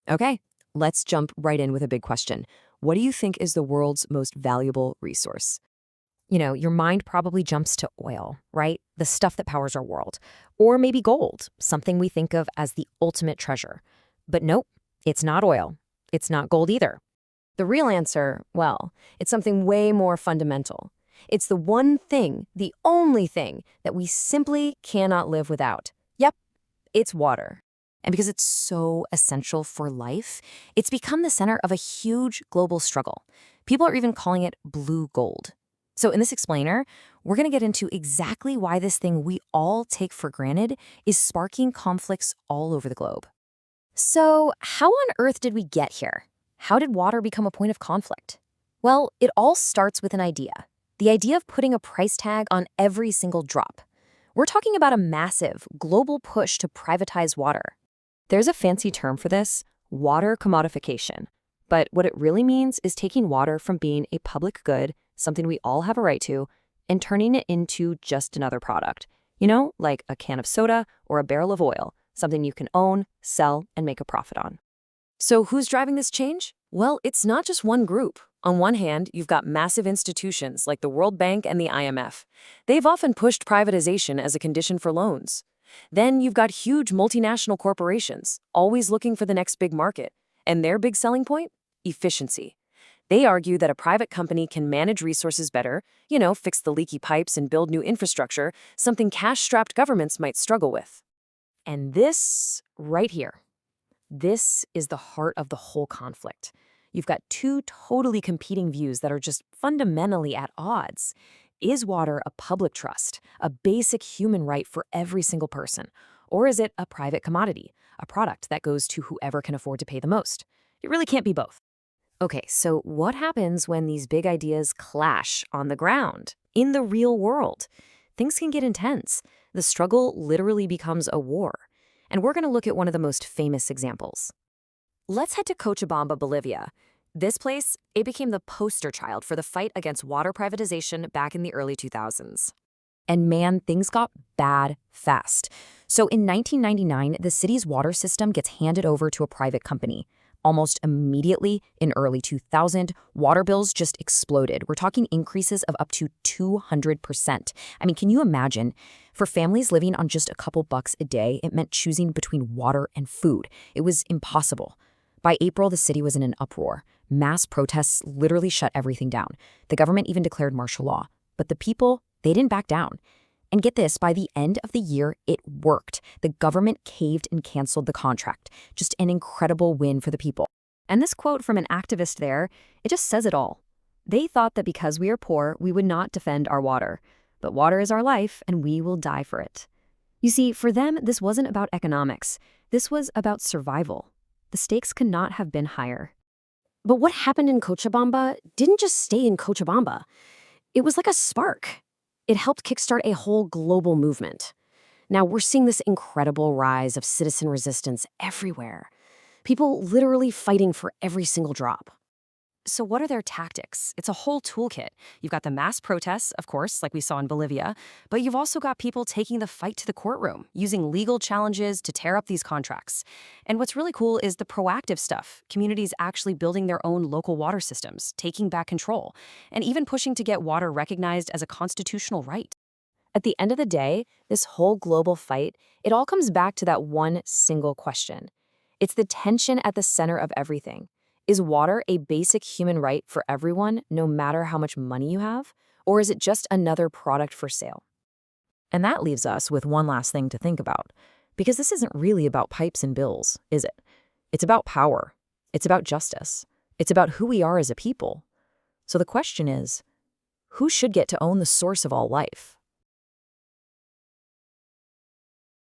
Okay, let's jump right in with a big question. What do you think is the world's most valuable resource? Your mind probably jumps to oil, right? The stuff that powers our world. Or maybe gold, something we think of as the ultimate treasure. But nope, it's not oil. It's not gold either. The real answer, well, it's something way more fundamental. It's the one thing, the only thing, that we simply cannot live without. Yep, it's water. And because it's so essential for life, it's become the center of a huge global struggle. People are even calling it blue gold. So in this explainer, we're going to get into exactly why this thing we all take for granted is sparking conflicts all over the globe. So, how on earth did we get here? How did water become a point of conflict? Well, it all starts with an idea. The idea of putting a price tag on every single drop. We're talking about a massive, global push to privatize water. There's a fancy term for this, water commodification. But what it really means is taking water from being a public good, something we all have a right to, and turning it into just another product. Like a can of soda or a barrel of oil, something you can own, sell, and make a profit on. So who's driving this change? Well, it's not just one group. On one hand, you've got massive institutions like the World Bank and the IMF. They've often pushed privatization as a condition for loans. Then you've got huge multinational corporations, always looking for the next big market. And their big selling point? Efficiency. They argue that a private company can manage resources better, fix the leaky pipes and build new infrastructure, something cash-strapped governments might struggle with. And this, right here, this is the heart of the whole conflict. You've got two totally competing views that are just fundamentally at odds. Is water a public trust, a basic human right for every single person? Or is it a private commodity, a product that goes to whoever can afford to pay the most? It really can't be both. Okay, so what happens when these big ideas clash on the ground, in the real world? Things can get intense. The struggle literally becomes a war. And we're going to look at one of the most famous examples. Let's head to Cochabamba, Bolivia. This place, it became the poster child for the fight against water privatization back in the early 2000s. And man, things got bad fast. So in 1999, the city's water system gets handed over to a private company. Almost immediately, in early 2000, water bills just exploded. We're talking increases of up to 200%. I mean, can you imagine? For families living on just a couple bucks a day, it meant choosing between water and food. It was impossible. By April, the city was in an uproar. Mass protests literally shut everything down. The government even declared martial law. But the people, they didn't back down. And get this, by the end of the year, it worked. The government caved and canceled the contract. Just an incredible win for the people. And this quote from an activist there, it just says it all. They thought that because we are poor, we would not defend our water. But water is our life, and we will die for it. You see, for them, this wasn't about economics. This was about survival. The stakes could not have been higher. But what happened in Cochabamba didn't just stay in Cochabamba. It was like a spark. It helped kickstart a whole global movement. Now we're seeing this incredible rise of citizen resistance everywhere. People literally fighting for every single drop. So what are their tactics? It's a whole toolkit. You've got the mass protests, of course, like we saw in Bolivia, but you've also got people taking the fight to the courtroom, using legal challenges to tear up these contracts. And what's really cool is the proactive stuff, communities actually building their own local water systems, taking back control, and even pushing to get water recognized as a constitutional right. At the end of the day, this whole global fight, it all comes back to that one single question. It's the tension at the center of everything. Is water a basic human right for everyone, no matter how much money you have? Or is it just another product for sale? And that leaves us with one last thing to think about. Because this isn't really about pipes and bills, is it? It's about power. It's about justice. It's about who we are as a people. So the question is, who should get to own the source of all life?